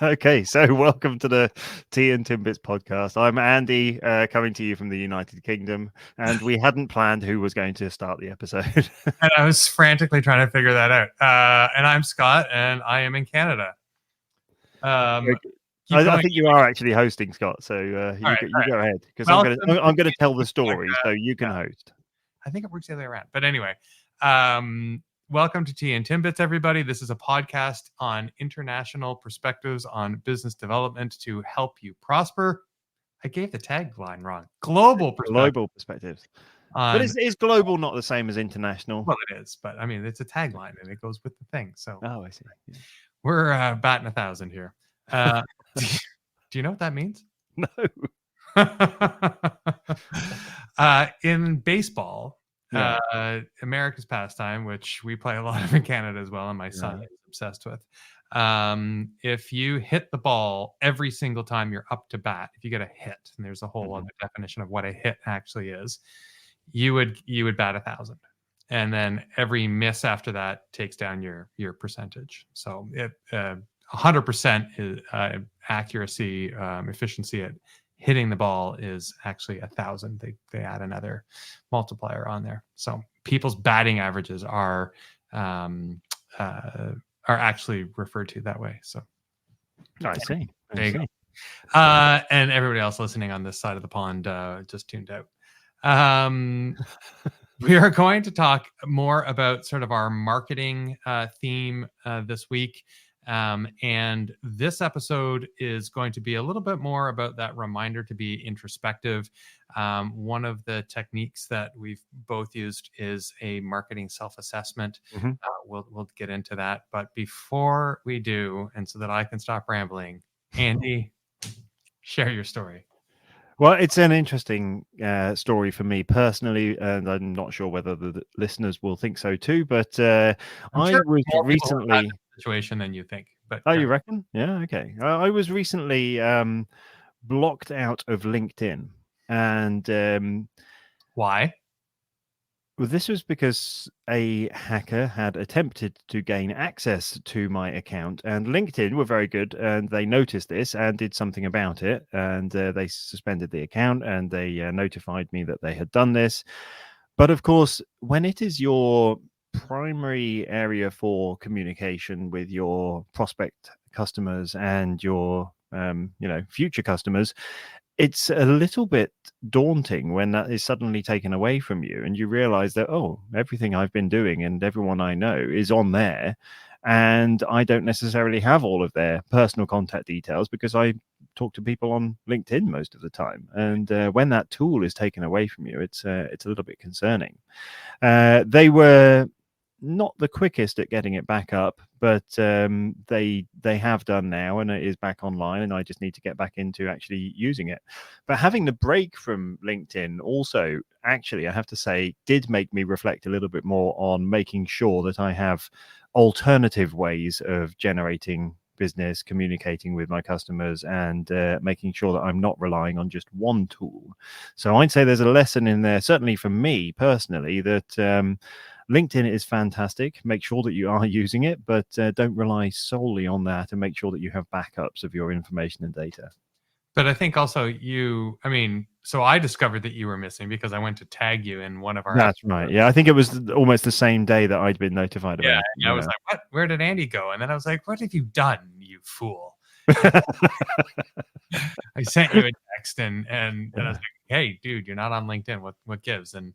Okay, so welcome to the Tea and Timbits podcast. I'm Andy, coming to you from the United Kingdom, and we hadn't planned who was going to start the episode. And I was frantically trying to figure that out. And I'm Scott, and I am in Canada. I think you are actually hosting, Scott. So you go ahead, because I'm going to tell the story, so you can host. I think it works the other way around, but anyway. Welcome to Tea and Timbits, everybody. This is a podcast on international perspectives on business development to help you prosper. I gave the tagline wrong. Global perspectives. But is global not the same as international? Well, it is, but I mean, it's a tagline and it goes with the thing. So, I see. Yeah. We're batting 1,000 here. Do you know what that means? No. In baseball, America's pastime, which we play a lot of in Canada as well, and my son is obsessed with. If you hit the ball every single time you're up to bat, if you get a hit, and there's a whole other definition of what a hit actually is, you would bat 1,000, and then every miss after that takes down your percentage. So it 100% is accuracy, efficiency at hitting the ball is actually 1,000. They add another multiplier on there. So people's batting averages are actually referred to that way. So I see. There you go. And everybody else listening on this side of the pond just tuned out. We are going to talk more about sort of our marketing theme this week. And this episode is going to be a little bit more about that reminder to be introspective. One of the techniques that we've both used is a marketing self-assessment. We'll get into that. But before we do, and so that I can stop rambling, Andy, share your story. Well, it's an interesting story for me personally, and I'm not sure whether the listeners will think so too. But I was recently situation than you think. But you reckon? Yeah, okay. I was recently blocked out of LinkedIn, and why? Well, this was because a hacker had attempted to gain access to my account, and LinkedIn were very good, and they noticed this and did something about it, and they suspended the account, and they notified me that they had done this. But of course, when it is your primary area for communication with your prospect customers and your future customers, it's a little bit daunting when that is suddenly taken away from you, and you realize that, everything I've been doing and everyone I know is on there, and I don't necessarily have all of their personal contact details because I talk to people on LinkedIn most of the time. And when that tool is taken away from you, it's a little bit concerning. They were not the quickest at getting it back up, but they have done now, and it is back online, and I just need to get back into actually using it. But having the break from LinkedIn also, actually, I have to say, did make me reflect a little bit more on making sure that I have alternative ways of generating business, communicating with my customers, and making sure that I'm not relying on just one tool. So I'd say there's a lesson in there, certainly for me personally, that LinkedIn is fantastic. Make sure that you are using it, but don't rely solely on that, and make sure that you have backups of your information and data. But I think also so I discovered that you were missing because I went to tag you in one of our That's episodes. Right. Yeah, I think it was almost the same day that I'd been notified about it. Yeah, I was like, what? Where did Andy go? And then I was like, what have you done, you fool? I sent you a text and I was like, hey, dude, you're not on LinkedIn. What gives? And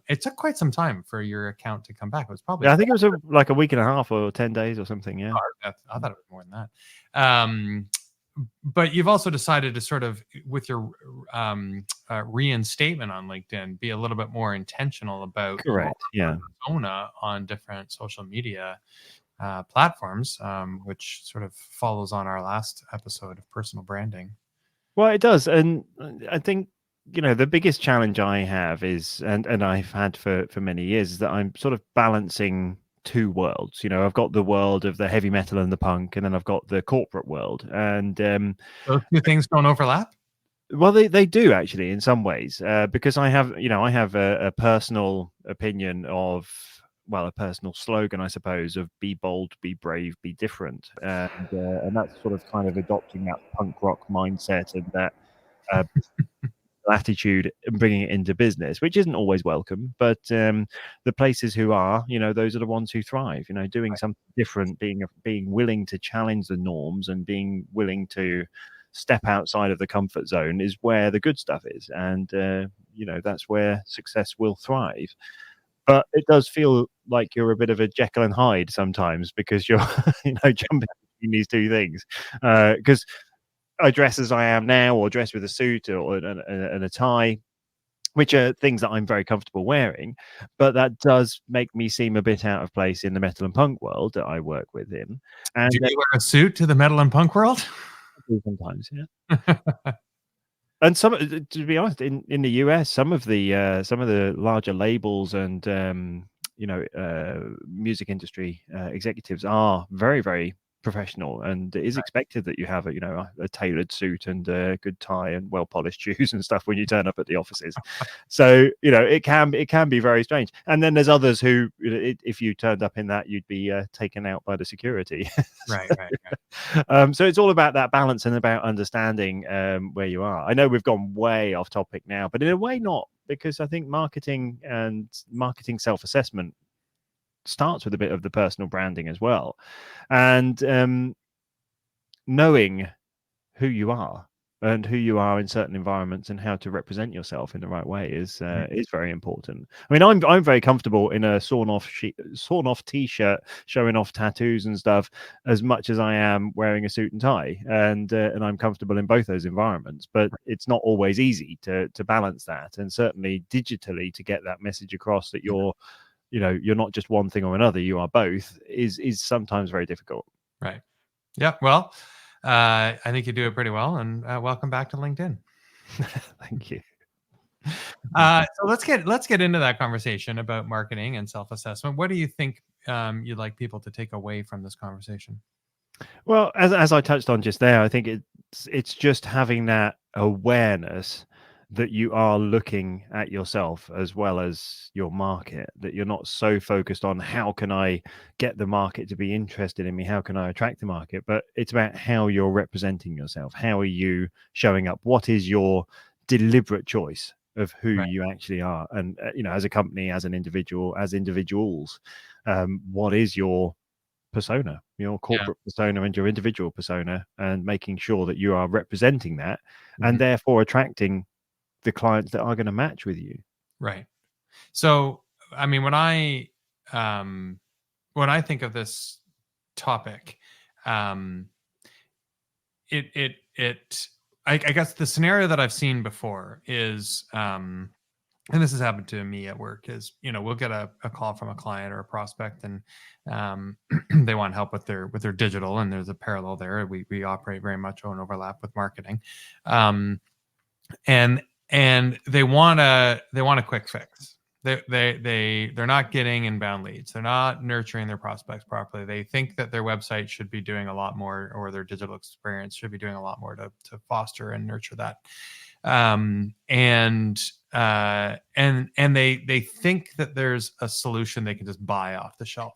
it took quite some time for your account to come back. It was probably I think it was like a week and a half or 10 days or something. Yeah, I thought it was more than that. But you've also decided to sort of, with your reinstatement on LinkedIn, be a little bit more intentional about persona on different social media platforms, which sort of follows on our last episode of personal branding. Well, it does, and I think the biggest challenge I have is, and I've had for many years, is that I'm sort of balancing two worlds. I've got the world of the heavy metal and the punk, and then I've got the corporate world, and those two things don't overlap. Well, they do actually in some ways, because I have a personal opinion of well, a personal slogan, I suppose, of "Be bold, be brave, be different," and that's sort of kind of adopting that punk rock mindset and that uh, attitude and bringing it into business, which isn't always welcome. But the places who are, those are the ones who thrive. Doing something different, being willing to challenge the norms, and being willing to step outside of the comfort zone is where the good stuff is, and that's where success will thrive. But it does feel like you're a bit of a Jekyll and Hyde sometimes, because you're jumping between these two things, because I dress as I am now, or dress with a suit and a tie, which are things that I'm very comfortable wearing, but that does make me seem a bit out of place in the metal and punk world that I work within. And do you wear a suit to the metal and punk world? Sometimes, yeah. And to be honest, in the US, some of the larger labels and music industry executives are very, very professional, and it is expected that you have a tailored suit and a good tie and well polished shoes and stuff when you turn up at the offices. So it can be very strange. And then there's others who, if you turned up in that, you'd be taken out by the security. Right. So it's all about that balance and about understanding where you are. I know we've gone way off topic now, but in a way not, because I think marketing self-assessment starts with a bit of the personal branding as well, and knowing who you are and who you are in certain environments and how to represent yourself in the right way is very important. I mean, I'm very comfortable in a sawn off t-shirt showing off tattoos and stuff, as much as I am wearing a suit and tie, and I'm comfortable in both those environments. But it's not always easy to balance that, and certainly digitally to get that message across that you're not just one thing or another, you are both, is sometimes very difficult. Right. Yeah. Well, I think you do it pretty well, and welcome back to LinkedIn. Thank you. So let's get into that conversation about marketing and self-assessment. What do you think you'd like people to take away from this conversation? Well, as I touched on just there, I think it's just having that awareness that you are looking at yourself as well as your market, that you're not so focused on how can I get the market to be interested in me, how can I attract the market, but it's about how you're representing yourself. How are you showing up? What is your deliberate choice of who you actually are? And as a company, as an individual, as individuals, what is your persona, your corporate persona and your individual persona, and making sure that you are representing that, and therefore attracting the clients that are going to match with you. Right. So, I mean, when I think of this topic, I guess the scenario that I've seen before is, and this has happened to me at work, is, we'll get a call from a client or a prospect, and they want help with their digital, and there's a parallel there. We operate very much on overlap with marketing, and they want a quick fix. They're not getting inbound leads. They're not nurturing their prospects properly. They think that their website should be doing a lot more, or their digital experience should be doing a lot more to foster and nurture that. And they think that there's a solution they can just buy off the shelf.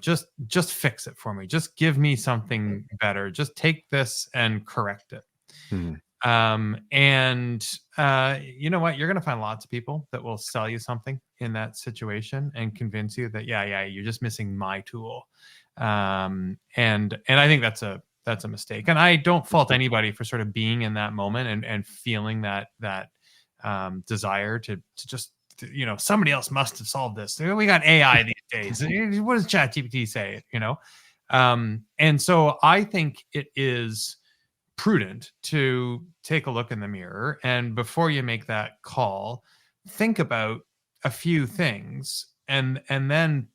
Just fix it for me. Just give me something better. Just take this and correct it. And you know what? You're going to find lots of people that will sell you something in that situation and convince you that, you're just missing my tool. And I think that's a mistake. And I don't fault anybody for sort of being in that moment and feeling that desire to just, somebody else must have solved this. We got AI these days. What does ChatGPT say? And so I think it is prudent to take a look in the mirror, and before you make that call, think about a few things, and then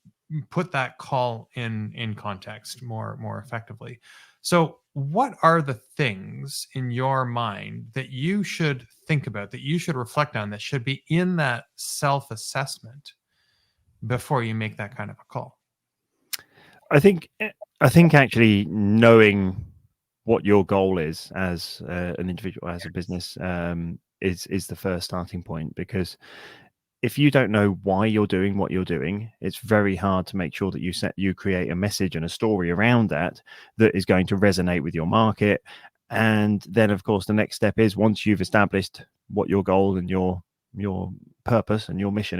put that call in context more effectively. So what are the things in your mind that you should think about, that you should reflect on, that should be in that self-assessment before you make that kind of a call? I think actually knowing what your goal is as an individual, as a business, is the first starting point, because if you don't know why you're doing what you're doing, it's very hard to make sure that you create a message and a story around that is going to resonate with your market. And then, of course, the next step is, once you've established what your goal and your purpose and your mission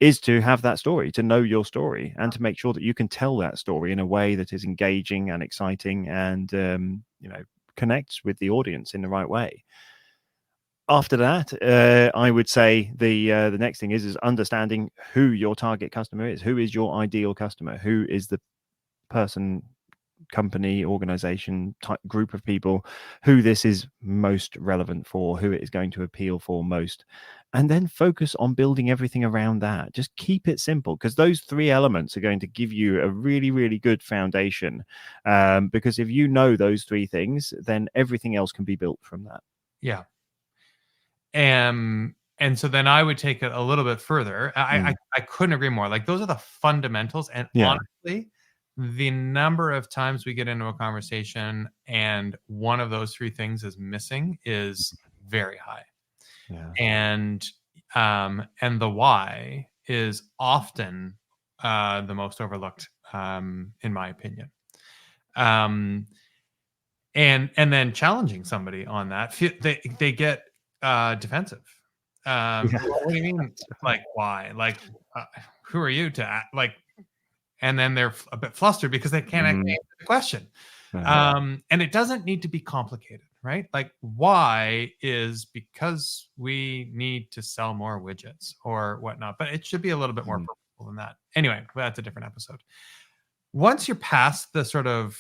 is to have that story, to know your story, and to make sure that you can tell that story in a way that is engaging and exciting, and connects with the audience in the right way. After that, I would say the next thing is understanding who your target customer is. Who is your ideal customer? Who is the person, company, organization, type group of people who this is most relevant for, who it is going to appeal for most, and then focus on building everything around that. Just keep it simple, because those three elements are going to give you a really, really good foundation. Because if you know those three things, then everything else can be built from that. Yeah. And so then I would take it a little bit further. I couldn't agree more. Like, those are the fundamentals. And honestly, the number of times we get into a conversation and one of those three things is missing is very high. Yeah. And the why is often the most overlooked, in my opinion. And then challenging somebody on that, they get defensive. What do you mean? Like, why? Like, who are you to act like? And then they're a bit flustered because they can't answer the question. And it doesn't need to be complicated, right? Like, why is because we need to sell more widgets or whatnot, but it should be a little bit more purposeful than that. Anyway, that's a different episode. Once you're past the sort of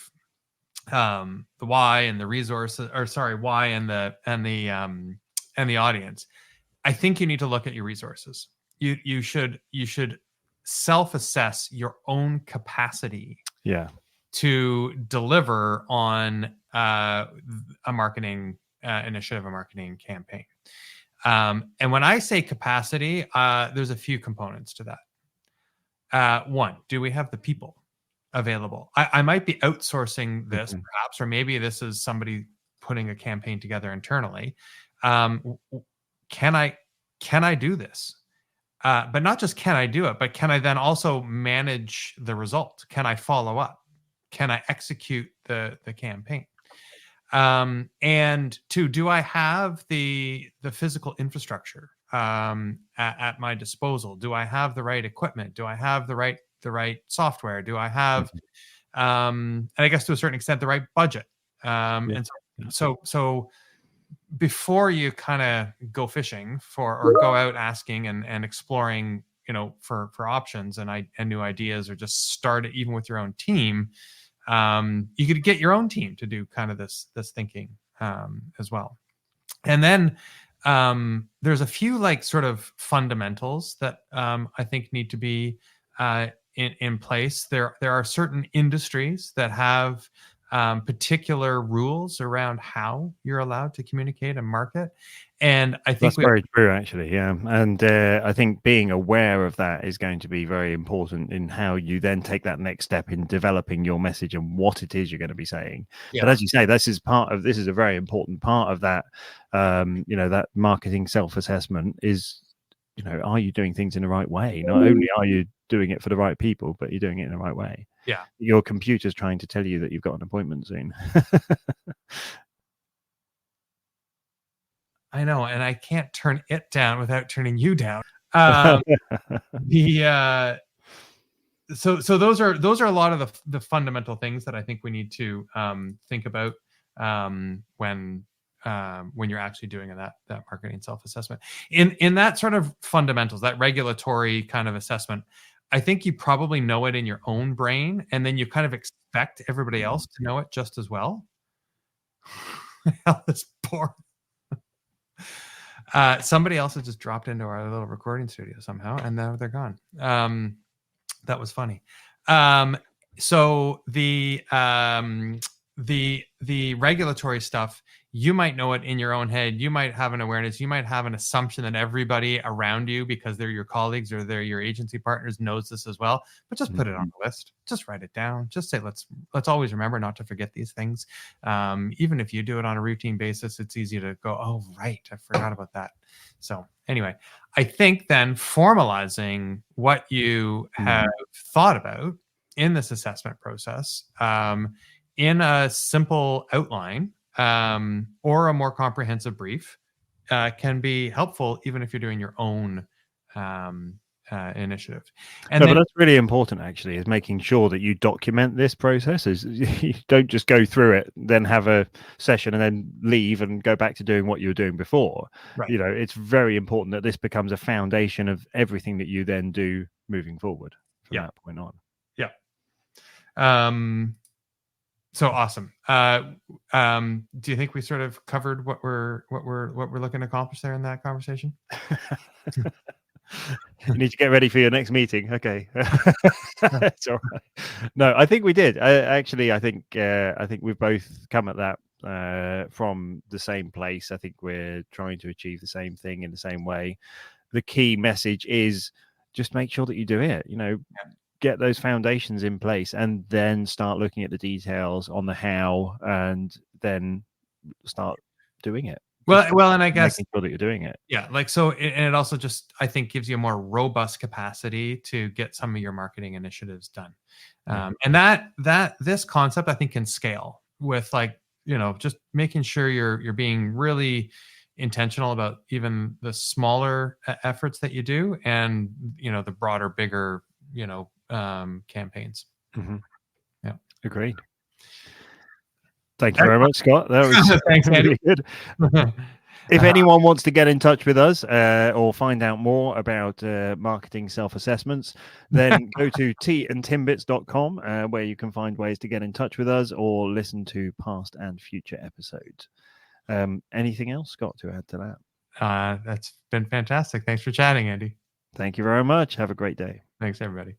the why and the resources, or sorry, why and the audience, I think you need to look at your resources. You should self-assess your own capacity to deliver on a marketing initiative, a marketing campaign. And when I say capacity, there's a few components to that. One, do we have the people available? I might be outsourcing this perhaps, or maybe this is somebody putting a campaign together internally. Can I do this? But not just can I do it, but can I then also manage the result? Can I follow up? Can I execute the campaign? And two, do I have the physical infrastructure at my disposal? Do I have the right equipment? Do I have the right software? Do I have, and I guess to a certain extent, the right budget? And so before you kind of go fishing for, or go out asking and exploring, for options and new ideas, or just start it even with your own team, you could get your own team to do kind of this thinking as well. And then there's a few like sort of fundamentals that I think need to be in place. There are certain industries that have particular rules around how you're allowed to communicate and market. And I think that's very true, actually. Yeah. And I think being aware of that is going to be very important in how you then take that next step in developing your message and what it is you're going to be saying. Yes. But as you say, this is a very important part of that, that marketing self-assessment is, are you doing things in the right way? Not only are you doing it for the right people, but you're doing it in the right way. Yeah. Your computer's trying to tell you that you've got an appointment soon. I know, and I can't turn it down without turning you down. So those are a lot of the fundamental things that I think we need to think about when you're actually doing that marketing self-assessment. In that sort of fundamentals, that regulatory kind of assessment, I think you probably know it in your own brain, and then you kind of expect everybody else to know it just as well. Hell, this poor. Somebody else has just dropped into our little recording studio somehow, and now they're gone. That was funny. So the regulatory stuff, you might know it in your own head. You might have an awareness. You might have an assumption that everybody around you, because they're your colleagues or they're your agency partners, knows this as well. But just put it on the list. Just write it down. Just say, let's always remember not to forget these things. Even if you do it on a routine basis, it's easy to go, oh, right, I forgot about that. So anyway, I think then formalizing what you have thought about in this assessment process, in a simple outline, or a more comprehensive brief, can be helpful even if you're doing your own initiative. And No, then, but that's really important, actually, is making sure that you document this process. Is you don't just go through it, then have a session and then leave and go back to doing what you were doing before. right. You know, it's very important that this becomes a foundation of everything that you then do moving forward from Yeah. that point on. Yeah. So awesome. Do you think we sort of covered what we're looking to accomplish there in that conversation? You need to get ready for your next meeting. Okay. It's all right. No, I think we did. I think we've both come at that from the same place. I think we're trying to achieve the same thing in the same way. The key message is just make sure that you do it. You know, get those foundations in place and then start looking at the details on the how, and then start doing it. Well, and I guess making sure that you're doing it. Yeah, like so, and it also just, I think, gives you a more robust capacity to get some of your marketing initiatives done. And that this concept, I think, can scale with, like, just making sure you're being really intentional about even the smaller efforts that you do, and the broader, bigger campaigns. Mm-hmm. Yeah, agreed. Thank you very much, Scott. That was thanks, really good. If anyone wants to get in touch with us or find out more about marketing self-assessments, then go to teaandtimbits.com, where you can find ways to get in touch with us or listen to past and future episodes. Anything else, Scott, to add to that? That's been fantastic. Thanks for chatting, Andy. Thank you very much. Have a great day. Thanks, everybody.